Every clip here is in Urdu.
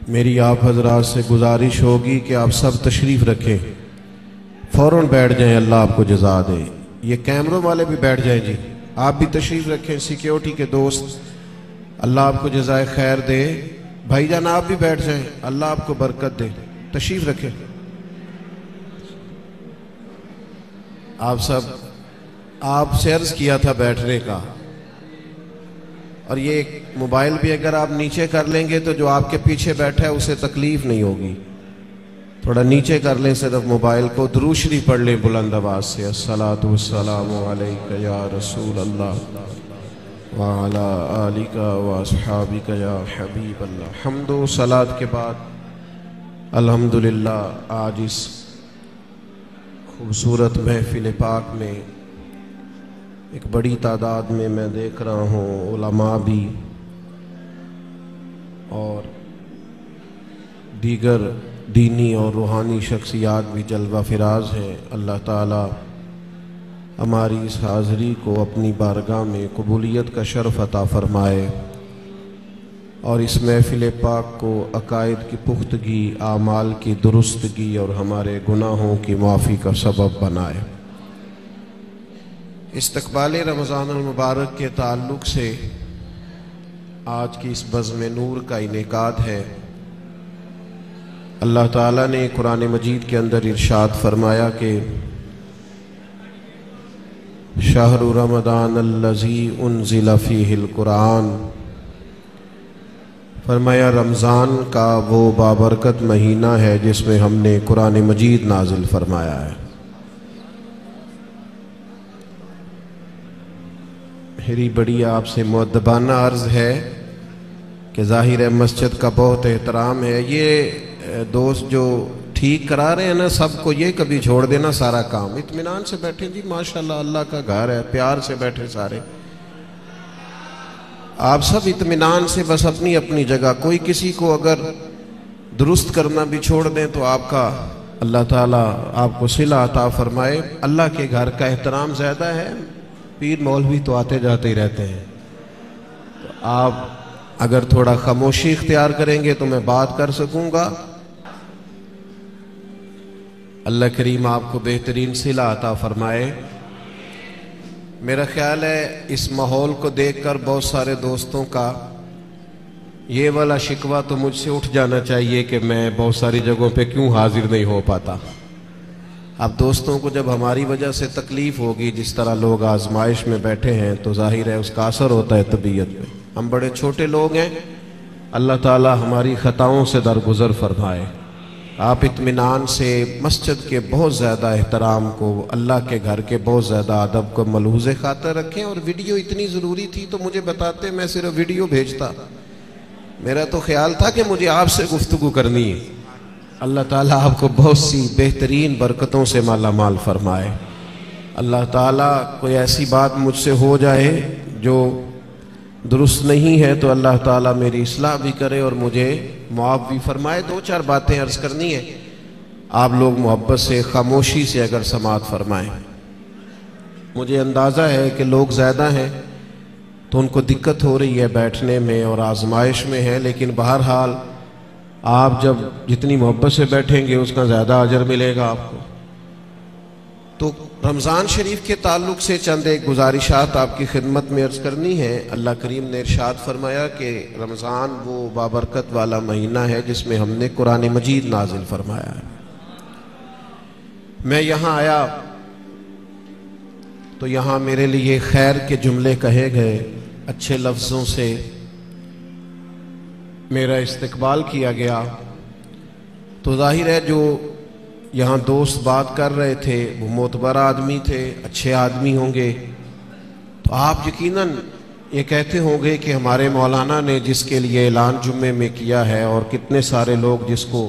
میری آپ حضرات سے گزارش ہوگی کہ آپ سب تشریف رکھیں، فوراً بیٹھ جائیں، اللہ آپ کو جزا دے۔ یہ کیمروں والے بھی بیٹھ جائیں جی، آپ بھی تشریف رکھیں، سیکیورٹی کے دوست، اللہ آپ کو جزائے خیر دے۔ بھائی جان آپ بھی بیٹھ جائیں، اللہ آپ کو برکت دے، تشریف رکھیں۔ آپ سے عرض کیا تھا بیٹھنے کا، اور یہ موبائل بھی اگر آپ نیچے کر لیں گے تو جو آپ کے پیچھے بیٹھا ہے اسے تکلیف نہیں ہوگی، تھوڑا نیچے کر لیں صرف موبائل کو، درود شریف پڑھ لیں بلند آواز سے، الصلاۃ والسلام علیک یا رسول اللہ وعلی آلک واصحابک یا حبیب اللہ۔ حمد و صلات کے بعد الحمدللہ آج اس خوبصورت محفل پاک میں ایک بڑی تعداد میں دیکھ رہا ہوں علماء بھی اور دیگر دینی اور روحانی شخصیات بھی جلوہ فراز ہیں۔ اللہ تعالی ہماری اس حاضری کو اپنی بارگاہ میں قبولیت کا شرف عطا فرمائے اور اس محفل پاک کو عقائد کی پختگی، اعمال کی درستگی اور ہمارے گناہوں کی معافی کا سبب بنائے۔ استقبال رمضان المبارک کے تعلق سے آج کی اس بزم نور کا انعقاد ہے۔ اللہ تعالیٰ نے قرآن مجید کے اندر ارشاد فرمایا کہ شہر رمضان الذی انزل فیہ القرآن، فرمایا رمضان کا وہ بابرکت مہینہ ہے جس میں ہم نے قرآن مجید نازل فرمایا ہے۔ میری بڑی آپ سے مؤدبانہ عرض ہے کہ ظاہر ہے مسجد کا بہت احترام ہے، یہ دوست جو ٹھیک کرا رہے ہیں نا سب کو یہ کبھی چھوڑ دینا سارا کام، اطمینان سے بیٹھیں جی، ماشاءاللہ اللہ کا گھر ہے، پیار سے بیٹھے سارے، آپ سب اطمینان سے بس اپنی اپنی جگہ، کوئی کسی کو اگر درست کرنا بھی چھوڑ دیں تو آپ کا اللہ تعالیٰ آپ کو صلہ عطا فرمائے۔ اللہ کے گھر کا احترام زیادہ ہے، پیر مولوی تو آتے جاتے ہی رہتے ہیں، تو آپ اگر تھوڑا خاموشی اختیار کریں گے تو میں بات کر سکوں گا۔ اللہ کریم آپ کو بہترین صلہ عطا فرمائے۔ میرا خیال ہے اس ماحول کو دیکھ کر بہت سارے دوستوں کا یہ والا شکوہ تو مجھ سے اٹھ جانا چاہیے کہ میں بہت ساری جگہوں پہ کیوں حاضر نہیں ہو پاتا۔ اب دوستوں کو جب ہماری وجہ سے تکلیف ہوگی، جس طرح لوگ آزمائش میں بیٹھے ہیں، تو ظاہر ہے اس کا اثر ہوتا ہے طبیعت پہ۔ ہم بڑے چھوٹے لوگ ہیں، اللہ تعالی ہماری خطاؤں سے درگزر فرمائے۔ آپ اطمینان سے مسجد کے بہت زیادہ احترام کو، اللہ کے گھر کے بہت زیادہ ادب کو ملحوظ خاطر رکھیں، اور ویڈیو اتنی ضروری تھی تو مجھے بتاتے، میں صرف ویڈیو بھیجتا۔ میرا تو خیال تھا کہ مجھے آپ سے گفتگو کرنی ہے۔ اللہ تعالیٰ آپ کو بہت سی بہترین برکتوں سے مالا مال فرمائے۔ اللہ تعالیٰ کوئی ایسی بات مجھ سے ہو جائے جو درست نہیں ہے تو اللہ تعالیٰ میری اصلاح بھی کرے اور مجھے معاف بھی فرمائے۔ دو چار باتیں عرض کرنی ہے، آپ لوگ محبت سے خاموشی سے اگر سماعت فرمائیں۔ مجھے اندازہ ہے کہ لوگ زیادہ ہیں تو ان کو دقت ہو رہی ہے بیٹھنے میں اور آزمائش میں ہے، لیکن بہرحال آپ جب جتنی محبت سے بیٹھیں گے اس کا زیادہ اجر ملے گا آپ کو۔ تو رمضان شریف کے تعلق سے چند ایک گزارشات آپ کی خدمت میں عرض کرنی ہے۔ اللہ کریم نے ارشاد فرمایا کہ رمضان وہ بابرکت والا مہینہ ہے جس میں ہم نے قرآن مجید نازل فرمایا ہے۔ میں یہاں آیا تو یہاں میرے لیے خیر کے جملے کہے گئے، اچھے لفظوں سے میرا استقبال کیا گیا، تو ظاہر ہے جو یہاں دوست بات کر رہے تھے وہ معتبر آدمی تھے، اچھے آدمی ہوں گے، تو آپ یقیناً یہ کہتے ہوں گے کہ ہمارے مولانا نے جس کے لیے اعلان جمعے میں کیا ہے اور کتنے سارے لوگ جس کو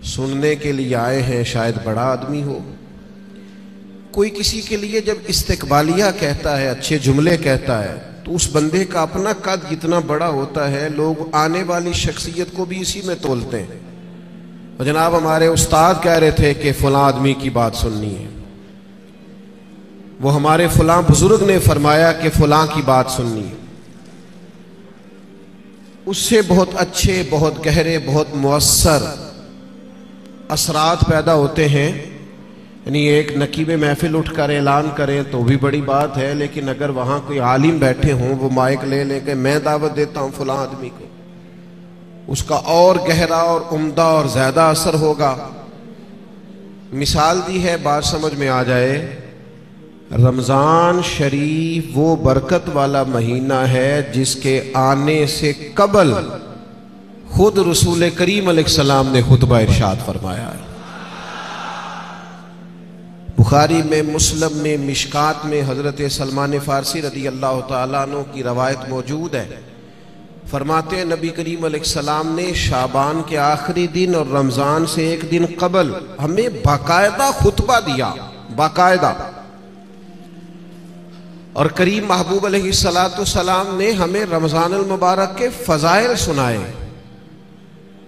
سننے کے لیے آئے ہیں شاید بڑا آدمی ہو۔ کوئی کسی کے لیے جب استقبالیہ کہتا ہے، اچھے جملے کہتا ہے، تو اس بندے کا اپنا قد جتنا بڑا ہوتا ہے لوگ آنے والی شخصیت کو بھی اسی میں تولتے ہیں۔ اور جناب ہمارے استاد کہہ رہے تھے کہ فلاں آدمی کی بات سننی ہے، وہ ہمارے فلاں بزرگ نے فرمایا کہ فلاں کی بات سننی ہے، اس سے بہت اچھے، بہت گہرے، بہت مؤثر اثرات پیدا ہوتے ہیں. یعنی ایک نقیب محفل اٹھ کر اعلان کریں تو بھی بڑی بات ہے، لیکن اگر وہاں کوئی عالم بیٹھے ہوں، وہ مائک لے لے کے میں دعوت دیتا ہوں فلاں آدمی کو، اس کا اور گہرا اور عمدہ اور زیادہ اثر ہوگا. مثال دی ہے، بات سمجھ میں آ جائے. رمضان شریف وہ برکت والا مہینہ ہے جس کے آنے سے قبل خود رسول کریم علیہ السلام نے خطبہ ارشاد فرمایا ہے. بخاری میں، مسلم میں، مشکات میں حضرت سلمان فارسی رضی اللہ تعالیٰ عنہ کی روایت موجود ہے. فرماتے ہیں نبی کریم علیہ السلام نے شعبان کے آخری دن اور رمضان سے ایک دن قبل ہمیں باقاعدہ خطبہ دیا، باقاعدہ. اور کریم محبوب علیہ السلام نے ہمیں رمضان المبارک کے فضائل سنائے.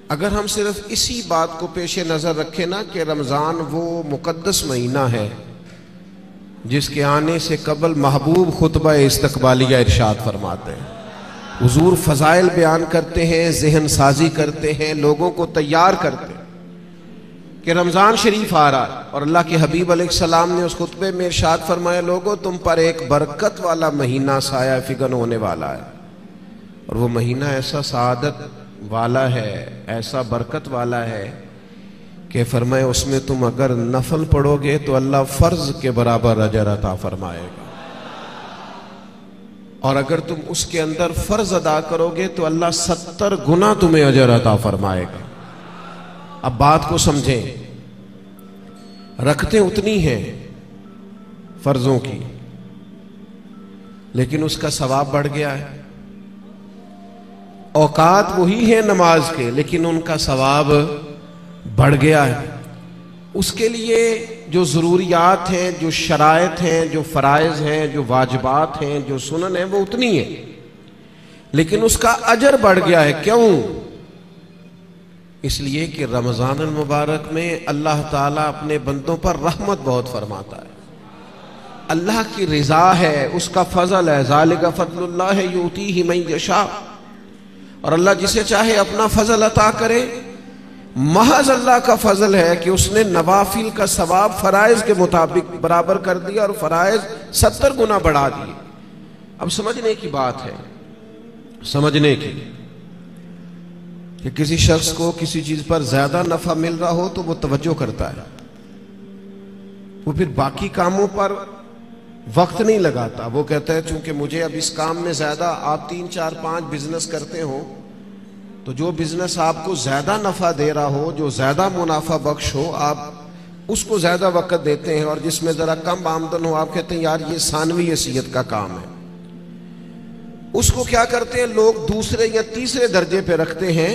اگر ہم صرف اسی بات کو پیش نظر رکھیں نا کہ رمضان وہ مقدس مہینہ ہے جس کے آنے سے قبل محبوب خطبہ استقبالیہ ارشاد فرماتے ہیں، حضور فضائل بیان کرتے ہیں، ذہن سازی کرتے ہیں، لوگوں کو تیار کرتے ہیں کہ رمضان شریف آ رہا ہے. اور اللہ کے حبیب علیہ السلام نے اس خطبے میں ارشاد فرمایا، لوگوں تم پر ایک برکت والا مہینہ سایہ فگن ہونے والا ہے. اور وہ مہینہ ایسا سعادت والا ہے، ایسا برکت والا ہے کہ فرمائے اس میں تم اگر نفل پڑھو گے تو اللہ فرض کے برابر اجر عطا فرمائے گا، اور اگر تم اس کے اندر فرض ادا کرو گے تو اللہ 70 گنا تمہیں اجر عطا فرمائے گا. اب بات کو سمجھیں، رکھتے اتنی ہیں فرضوں کی، لیکن اس کا ثواب بڑھ گیا ہے. اوقات وہی ہیں نماز کے، لیکن ان کا ثواب بڑھ گیا ہے. اس کے لیے جو ضروریات ہیں، جو شرائط ہیں، جو فرائض ہیں، جو واجبات ہیں، جو سنن ہیں، وہ اتنی ہیں، لیکن اس کا اجر بڑھ گیا ہے. کیوں؟ اس لیے کہ رمضان المبارک میں اللہ تعالیٰ اپنے بندوں پر رحمت بہت فرماتا ہے. اللہ کی رضا ہے، اس کا فضل ہے. ذالک فضل اللہ یؤتیہ من یشاء. اور اللہ جسے چاہے اپنا فضل عطا کرے. محض اللہ کا فضل ہے کہ اس نے نوافل کا ثواب فرائض کے مطابق برابر کر دیا اور فرائض 70 گنا بڑھا دیے. اب سمجھنے کی بات ہے، سمجھنے کی، کہ کسی شخص کو کسی چیز پر زیادہ نفع مل رہا ہو تو وہ توجہ کرتا ہے، وہ پھر باقی کاموں پر وقت نہیں لگاتا. وہ کہتا ہے چونکہ مجھے اب اس کام میں زیادہ، آپ 3 4 5 بزنس کرتے ہو تو جو بزنس آپ کو زیادہ نفع دے رہا ہو، جو زیادہ منافع بخش ہو، آپ اس کو زیادہ وقت دیتے ہیں، اور جس میں ذرا کم آمدن ہو آپ کہتے ہیں یار یہ ثانوی حیثیت کا کام ہے. اس کو کیا کرتے ہیں لوگ؟ دوسرے یا تیسرے درجے پہ رکھتے ہیں.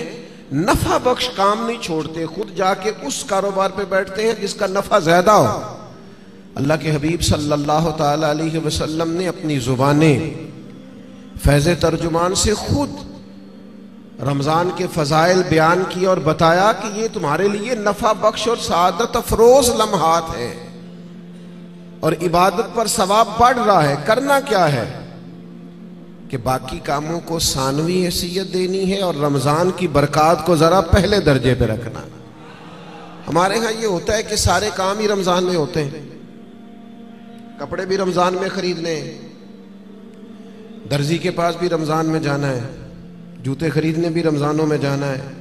نفع بخش کام نہیں چھوڑتے، خود جا کے اس کاروبار پہ بیٹھتے ہیں جس کا نفع زیادہ ہو. اللہ کے حبیب صلی اللہ تعالی علیہ وسلم نے اپنی زبانیں فیض ترجمان سے خود رمضان کے فضائل بیان کیا اور بتایا کہ یہ تمہارے لیے نفع بخش اور سعادت افروز لمحات ہیں، اور عبادت پر ثواب بڑھ رہا ہے. کرنا کیا ہے کہ باقی کاموں کو ثانوی حیثیت دینی ہے اور رمضان کی برکات کو ذرا پہلے درجے پہ رکھنا. ہمارے ہاں یہ ہوتا ہے کہ سارے کام ہی رمضان میں ہوتے ہیں. کپڑے بھی رمضان میں خریدنے ہیں، درزی کے پاس بھی رمضان میں جانا ہے، جوتے خریدنے بھی رمضانوں میں جانا ہے.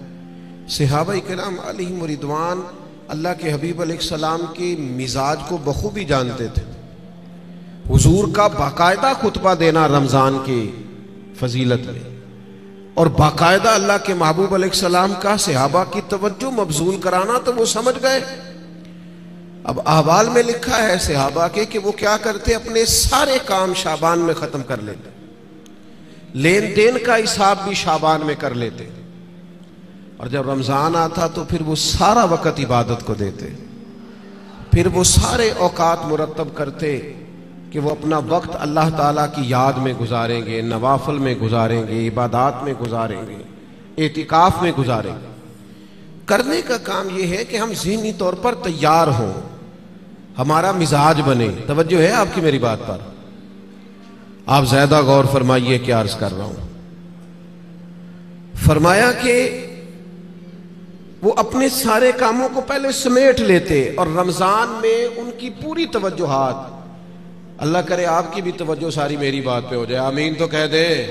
صحابہ کرام علیہم رضوان اللہ کے حبیب علیہ السلام کے مزاج کو بخوبی جانتے تھے. حضور کا باقاعدہ خطبہ دینا رمضان کی فضیلت میں، اور باقاعدہ اللہ کے محبوب علیہ السلام کا صحابہ کی توجہ مبذول کرانا، تو وہ سمجھ گئے. اب احوال میں لکھا ہے صحابہ کے کہ وہ کیا کرتے، اپنے سارے کام شعبان میں ختم کر لیتے، لین دین کا حساب بھی شعبان میں کر لیتے، اور جب رمضان آتا تو پھر وہ سارا وقت عبادت کو دیتے. پھر وہ سارے اوقات مرتب کرتے کہ وہ اپنا وقت اللہ تعالیٰ کی یاد میں گزاریں گے، نوافل میں گزاریں گے، عبادات میں گزاریں گے، اعتکاف میں گزاریں گے. کرنے کا کام یہ ہے کہ ہم ذہنی طور پر تیار ہوں، ہمارا مزاج بنے. توجہ ہے آپ کی میری بات پر؟ آپ زیادہ غور فرمائیے کیا عرض کر رہا ہوں. فرمایا کہ وہ اپنے سارے کاموں کو پہلے سمیٹ لیتے اور رمضان میں ان کی پوری توجہات، اللہ کرے آپ کی بھی توجہ ساری میری بات پہ ہو جائے، آمین تو کہہ دے۔